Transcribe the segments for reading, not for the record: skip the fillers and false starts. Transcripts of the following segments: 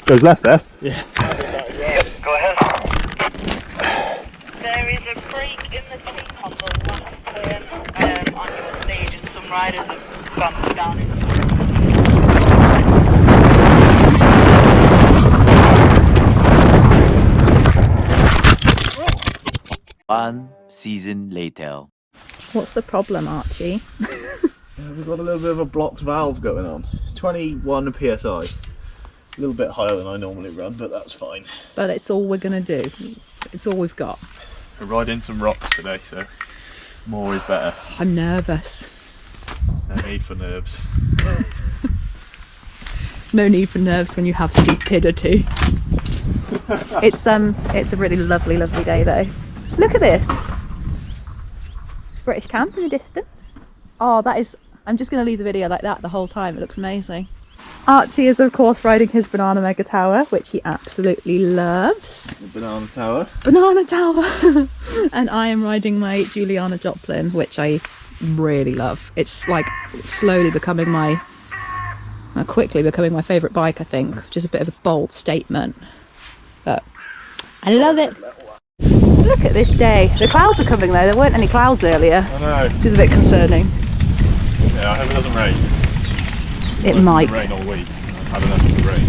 Goes left there. Yeah. Go ahead. There is a break in the team on the last turn on your stage, and some riders have gone down into One season later. What's the problem, Archie? We've got a little bit of a blocked valve going on. 21 psi. A little bit higher than I normally run, but that's fine. But it's all we're going to do. It's all we've got. We're riding some rocks today, so more is better. I'm nervous. No need for nerves. No need for nerves when you have stupidity. It's a really lovely day though. Look at this. It's British camp in the distance. Oh, that is, I'm just going to leave the video like that the whole time. It looks amazing. Archie is of course riding his banana mega tower, which he absolutely loves. The banana tower. Banana tower. And I am riding my Juliana Joplin, which I really love. It's like slowly becoming quickly becoming my favourite bike, I think, which is a bit of a bold statement. But I love it. Look at this day. The clouds are coming though. There weren't any clouds earlier. I know. Which is a bit concerning. Yeah, I hope it doesn't rain. It might. Rain all week. I don't know if it'll rain.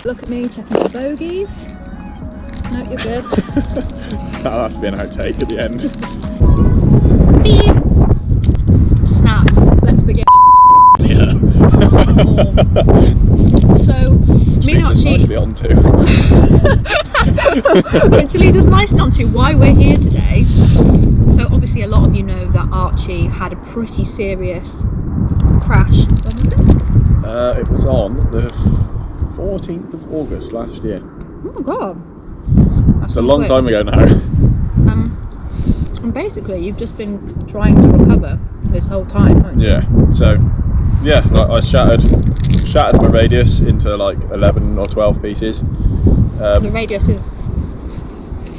Look at me checking for bogeys. No, you're good. That'll have to be an outtake at the end. Beep. Snap. Let's begin. Yeah. So, me and Archie. Nicely onto. To lead us nicely onto why we're here today. So obviously a lot of you know that Archie had a pretty serious crash. When was it? It was on the 14th of August last year. Oh my god. That's It's a not long quick. time ago now. And basically you've just been trying to recover this whole time, haven't you? Yeah. So, yeah, like I shattered my radius into like 11 or 12 pieces. The radius is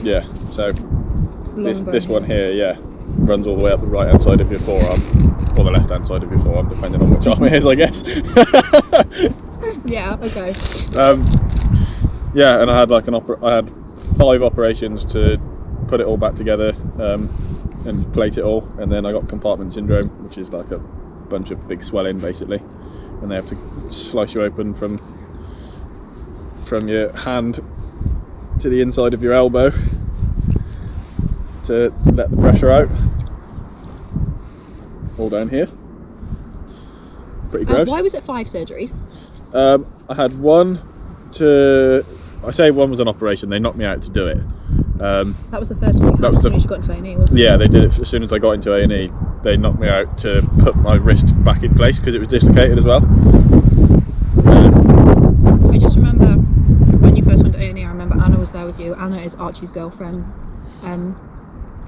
Yeah. So long this bone. one here, yeah, runs all the way up the right hand side of your forearm, or the left hand side of your forearm, depending on which arm it is, I guess. Yeah, okay. Yeah, and I had like I had 5 operations to put it all back together and plate it all, and then I got compartment syndrome, which is like a bunch of big swelling basically, and they have to slice you open from your hand to the inside of your elbow to let the pressure out, all down here. Pretty gross. Why was it 5 surgeries? I had one I say one was an operation, they knocked me out to do it. That was the first one you had as soon as you got into A&E, wasn't it? Yeah, they did it as soon as I got into A&E. They knocked me out to put my wrist back in place because it was dislocated as well. I just remember when you first went to A&E, I remember Anna was there with you. Anna is Archie's girlfriend,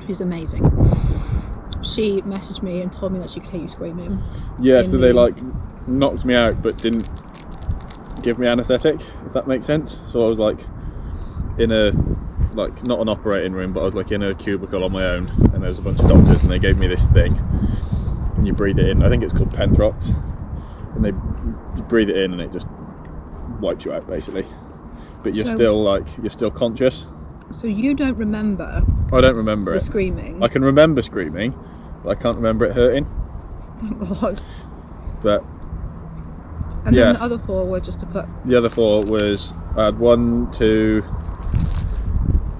who's amazing. She messaged me and told me that she could hear you screaming. Yeah, so they like knocked me out but didn't give me anaesthetic, if that makes sense. So I was like in a, like not an operating room, but I was like in a cubicle on my own, and there was a bunch of doctors and they gave me this thing and you breathe it in. I think it's called Penthrox, and you breathe it in and it just wipes you out basically, but you're still conscious. So you don't remember I don't remember the it. screaming? I can remember screaming, but I can't remember it hurting. Thank God. But And yeah, then the other 4 were just to put... the other 4 was, I had one to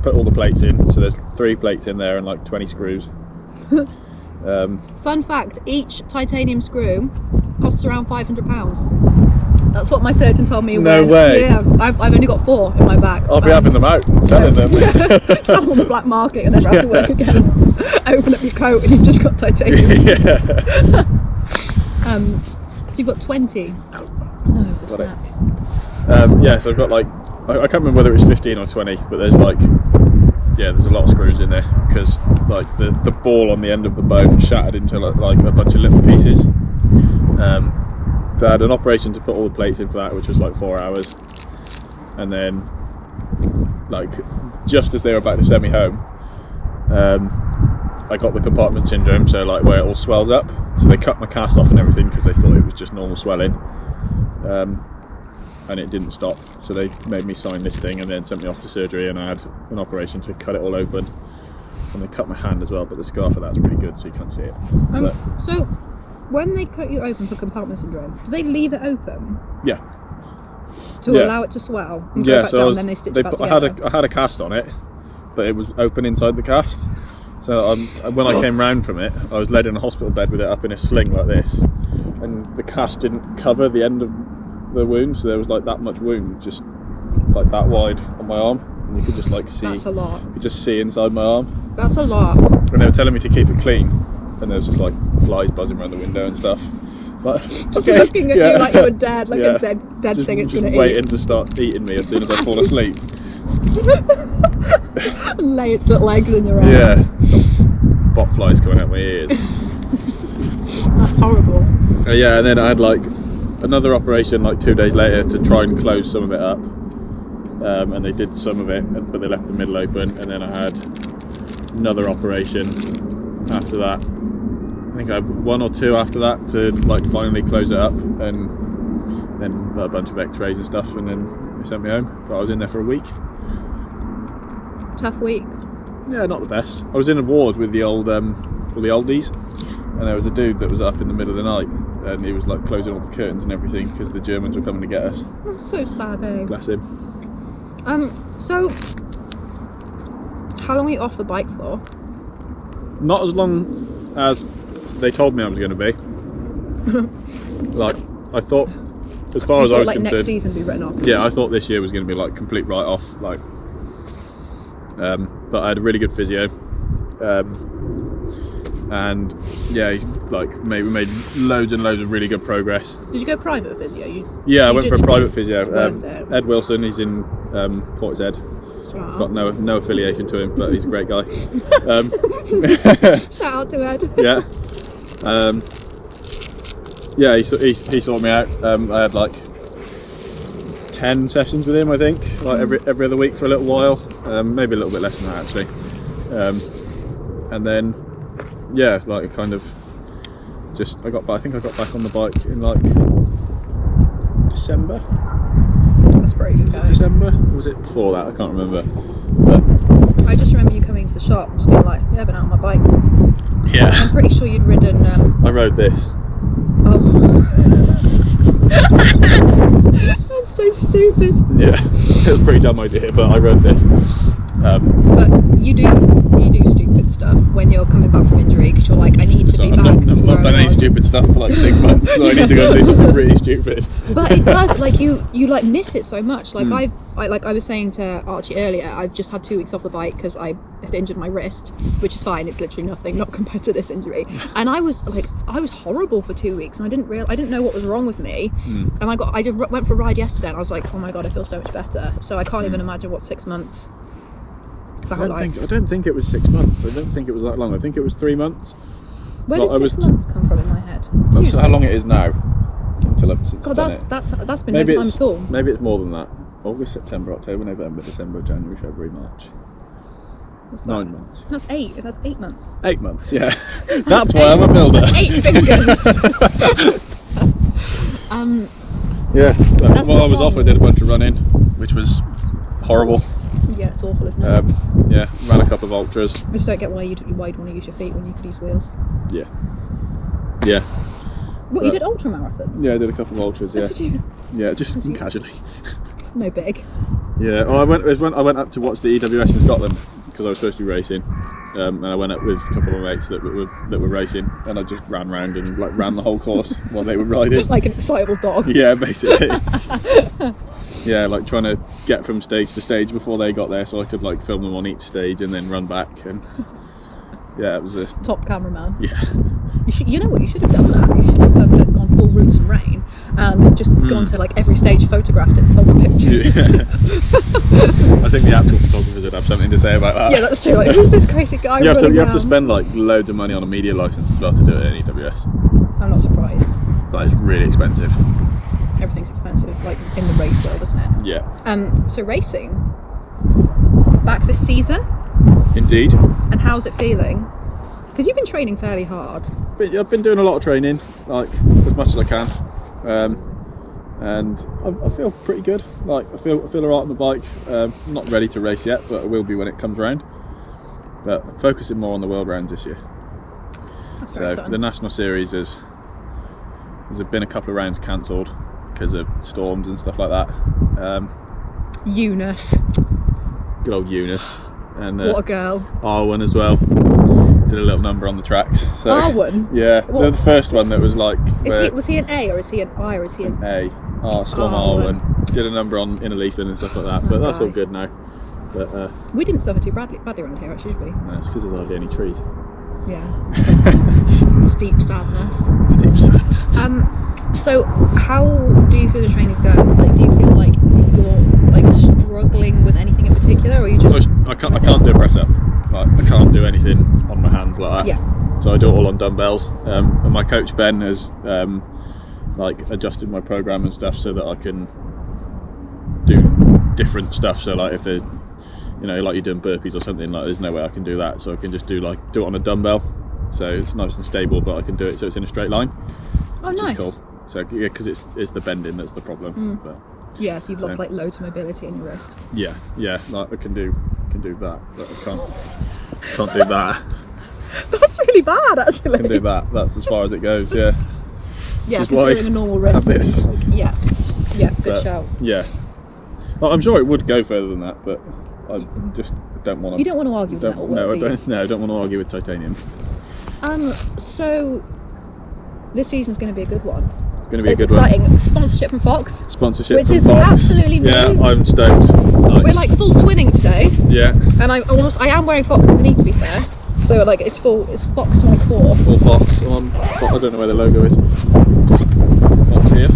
put all the plates in, so there's 3 plates in there and like 20 screws. Fun fact, each titanium screw costs around £500. That's what my surgeon told me. No way. Yeah, I've only got 4 in my back. I'll be having them out and selling them. Sell them on the black market and never have to work again. Open up your coat and you've just got titanium. Yeah. So you've got 20. No, the snap. Yeah, so I've got like, I can't remember whether it was 15 or 20, but there's like yeah, there's a lot of screws in there because like the ball on the end of the bone shattered into like a bunch of little pieces. So I had an operation to put all the plates in for that, which was like 4 hours, and then like just as they were about to send me home, I got the compartment syndrome, so like where it all swells up. So they cut my cast off and everything because they thought it was just normal swelling, and it didn't stop. So they made me sign this thing and then sent me off to surgery, and I had an operation to cut it all open. And they cut my hand as well, but the scar for that's really good, so you can't see it. So when they cut you open for compartment syndrome, do they leave it open? Yeah. To allow it to swell and go back down, and then they stitch it back together? I had a cast on it, but it was open inside the cast. So when I came round from it, I was laid in a hospital bed with it up in a sling like this, and the cast didn't cover the end of the wound, so there was like that much wound, just like that wide on my arm, and you could just like see. That's a lot. You could just see inside my arm. That's a lot. And they were telling me to keep it clean, and there was just like flies buzzing around the window and stuff. But, just looking at you like you were dead, like a dead just, thing. It's just gonna waiting to start eating me as soon as I fall asleep. Lay its little legs in your arm. Yeah, bot flies coming out my ears. That's horrible. Yeah, and then I had like another operation like 2 days later to try and close some of it up, and they did some of it, but they left the middle open. And then I had another operation after that. I think I had 1 or 2 after that to like finally close it up, and then a bunch of x-rays and stuff, and then they sent me home. But I was in there for a week. Tough week. Yeah, not the best. I was in a ward with the old all the oldies, and there was a dude that was up in the middle of the night, and he was like closing all the curtains and everything because the Germans were coming to get us. That's so sad, eh? Bless him. So how long were you off the bike for? Not as long as they told me I was going to be. Like, I thought, as far as I was like concerned, next season be written off. Yeah, I thought this year was going to be like complete write off. Like, but I had a really good physio, and yeah, we made loads and loads of really good progress. Did you go private physio? I went for a private physio. Ed Wilson, he's in Portishead. Wow. Got no affiliation to him, but he's a great guy. Shout out to Ed. Yeah, he sorted me out. I had like 10 sessions with him, I think, like every other week for a little while, maybe a little bit less than that actually. And then yeah, like kind of just I think I got back on the bike in like December. That's pretty good going. December? Or was it before that? I can't remember. But I just remember you coming to the shop and just being like, yeah, I've been out on my bike. yeah. I'm pretty sure you'd ridden I rode this. Oh. That's so stupid. Yeah. It was a pretty dumb idea, but I rode this. But you do stupid stuff when you're coming back from injury because you're like, I need to be back. I've not done any stupid stuff for like 6 months, so I need to go and do something really stupid. But it does, like you like miss it so much. Like I was saying to Archie earlier, I've just had 2 weeks off the bike because I had injured my wrist, which is fine. It's literally nothing, not compared to this injury. And I was horrible for 2 weeks, and I didn't know what was wrong with me. And I just went for a ride yesterday, and I was like, oh my god, I feel so much better. So I can't even imagine what 6 months. I don't think it was 6 months. I don't think it was that long. I think it was 3 months. Where did 6 months come from in my head? That's how long it is now. Until God, that's been no time at all. Maybe it's more than that. August, September, October, November, December, January, February, March. What's 9 months. That's 8. That's 8 months. 8 months, yeah. That's why I'm a builder. That's 8 fingers. Yeah. While I was off, I did a bunch of running, which was horrible. Yeah, it's awful, isn't it? Yeah, ran a couple of ultras. I just don't get why you'd want to use your feet when you could use wheels. Yeah. Yeah. What, you did ultra marathons? Yeah, I did a couple of ultras. Yeah. Did you? Yeah, just casually. No big. Yeah. Oh, I went up to watch the EWS in Scotland because I was supposed to be racing, and I went up with a couple of my mates that were racing, and I just ran around and like ran the whole course while they were riding. Like an excitable dog. Yeah, basically. Yeah, like trying to get from stage to stage before they got there, so I could like film them on each stage and then run back. And yeah, it was top cameraman. Yeah. You know what? You should have done that. You should have gone full Roots and Rain and just gone to like every stage, photographed it, sold the pictures. I think the actual photographers would have something to say about that. Yeah, that's true. Like, who's this crazy guy? You have running to spend like loads of money on a media license as well to do it in EWS. I'm not surprised. That is really expensive. Everything's expensive, like in the race world, isn't it? Yeah. So racing back this season, Indeed. and how's it feeling? Because you've been training fairly hard. But I've been doing a lot of training, like as much as I can, and I feel pretty good. Like I feel alright on the bike. I'm not ready to race yet, but I will be when it comes round. But I'm focusing more on the world rounds this year. That's very So fun. the national series there's been a couple of rounds cancelled because of storms and stuff like that. Eunice, Good old Eunice, and what a girl. Arwen as well. Did a little number on the tracks. So, Arwen? Yeah, What? the first one that was like. Was he an A or is he an I or is he an A. Storm Arwen. Arwen. Did a number on Inner Leafing and stuff like that, but that's all right. good now. But We didn't suffer too badly around here, actually, did we? no, it's because there's hardly any trees. Yeah. Steep sadness. Steep sand. So how do you feel the training's going? Like, do you feel like you're like struggling with anything in particular, or are you just? I can't do a press up. Like I can't do anything on my hands like that. Yeah. So I do it all on dumbbells. And my coach Ben has like adjusted my program and stuff so that I can do different stuff. So like if there's, you know, like you're doing burpees or something, like there's no way I can do that. So I can just do it on a dumbbell. So it's nice and stable, but I can do it so it's in a straight line. Oh, which nice. is cool. So yeah, because it's the bending that's the problem. But Yeah, so you've lost like loads of mobility in your wrist. yeah, like I can do that, but I can't do that. That's really bad, actually. I can do that. That's as far as it goes. Yeah. Yeah, Which is why considering a normal wrist. have this. Like, yeah, good But, shout. yeah. Well, I'm sure it would go further than that, but I just don't want to. You don't want to argue with metal No, I work, do you? don't. No, I don't want to argue with titanium. So this season's going to be a good one. It's going to be It's a good exciting. one. Sponsorship from Fox. Sponsorship Which from is Fox. absolutely Yeah, amazing. I'm stoked. We're like full twinning today, Yeah, and I am wearing Fox underneath, to be fair. So like it's Fox to my core. full Fox on. I don't know where the logo is. Fox here.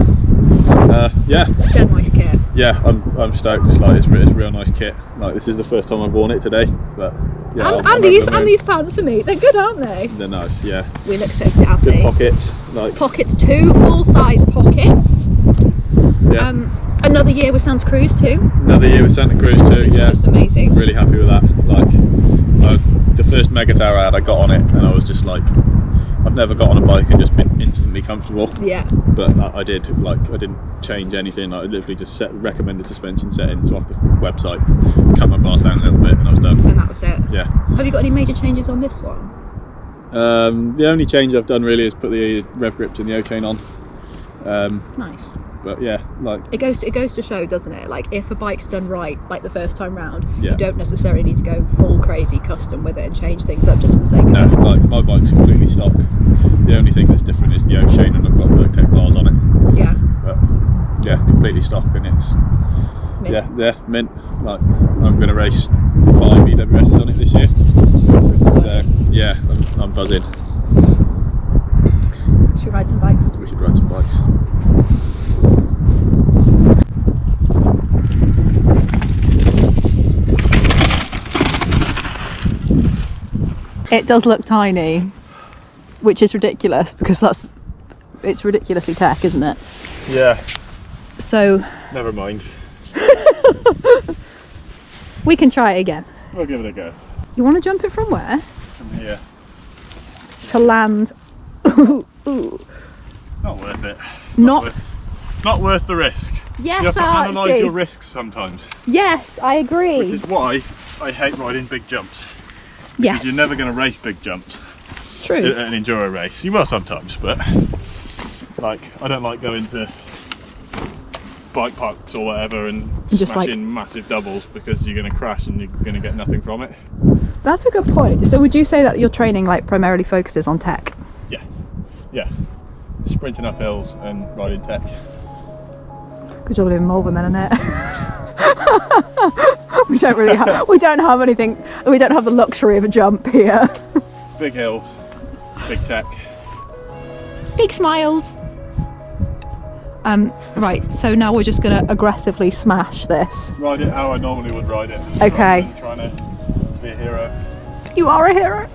Yeah. Dead nice kit. Yeah, I'm stoked. Like it's a real nice kit. Like this is the first time I've worn it today, but yeah. And these pants for me, they're good, aren't they? They're nice. Yeah. We look so Good jazzy. pockets. Like Pockets, 2 full-size pockets. yeah. Another year with Santa Cruz too, Another year with Santa Cruz too. which Yeah. is just amazing. Really happy with that. Like the first mega tower I had, I got on it and I was just like, I've never got on a bike and just been instantly comfortable. Yeah. But I did. Like I didn't change anything. I literally just set recommended suspension settings off the website, cut my bars down a little bit, and I was done. And that was it. Yeah. Have you got any major changes on this one? The only change I've done really is put the rev grips and the O chain on. Nice. But yeah, like It goes to show, doesn't it? Like if a bike's done right, like the first time round, Yeah. you don't necessarily need to go full crazy custom with it and change things up just for the sake of no, it. like my bike's completely stock. The only thing that's different is the O chain, and I've got Bergtech bars on it. Yeah. But yeah, completely stock, and it's Mint. yeah mint. Like I'm going to race 5 EWSs on it this year. Super So yeah, I'm buzzing. Should we ride some bikes? We should ride some bikes. It does look tiny, which is ridiculous because it's ridiculously tech, isn't it? Yeah. So Never mind. we can try it again. We'll give it a go. You want to jump it from where? From here. To land. Ooh. Not worth it. Not. Not worth the risk. Yes, You have to analyse Archie. your risks sometimes, Yes, I agree. which is why I hate riding big jumps. Yes. Because you're never going to race big jumps True. in an enduro race. You will sometimes, but like I don't like going to bike parks or whatever and Just smashing massive doubles because you're going to crash and you're going to get nothing from it. That's a good point. So would you say that your training like primarily focuses on tech? Yeah, sprinting up hills and riding tech. Good job living in Malvern then, isn't it? we don't have anything. We don't have the luxury of a jump here. Big hills, big tech. Big smiles. Right, so now we're just going to aggressively smash this. Ride it how I normally would ride it. Okay. Trying to be a hero. You are a hero.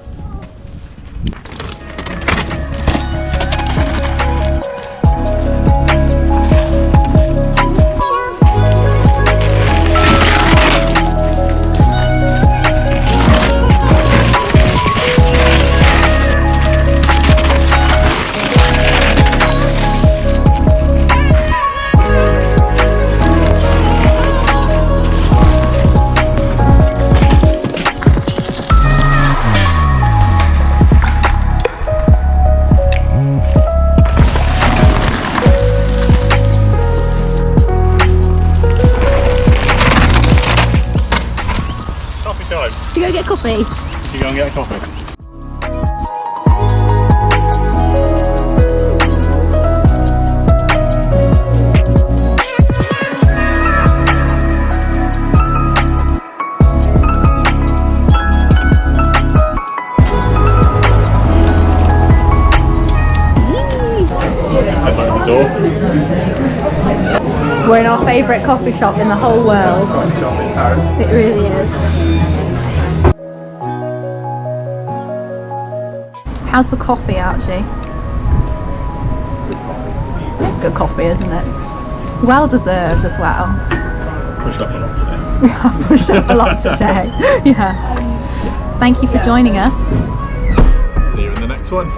Time. Should we go get coffee? You go and get a coffee. Head back to the door. We're in our favourite coffee shop in the whole world. It really is. How's the coffee, Archie? It's good coffee, isn't it? Well deserved as well. Pushed up a lot today. We have pushed up a lot today. Yeah. Thank you for joining us. See you in the next one.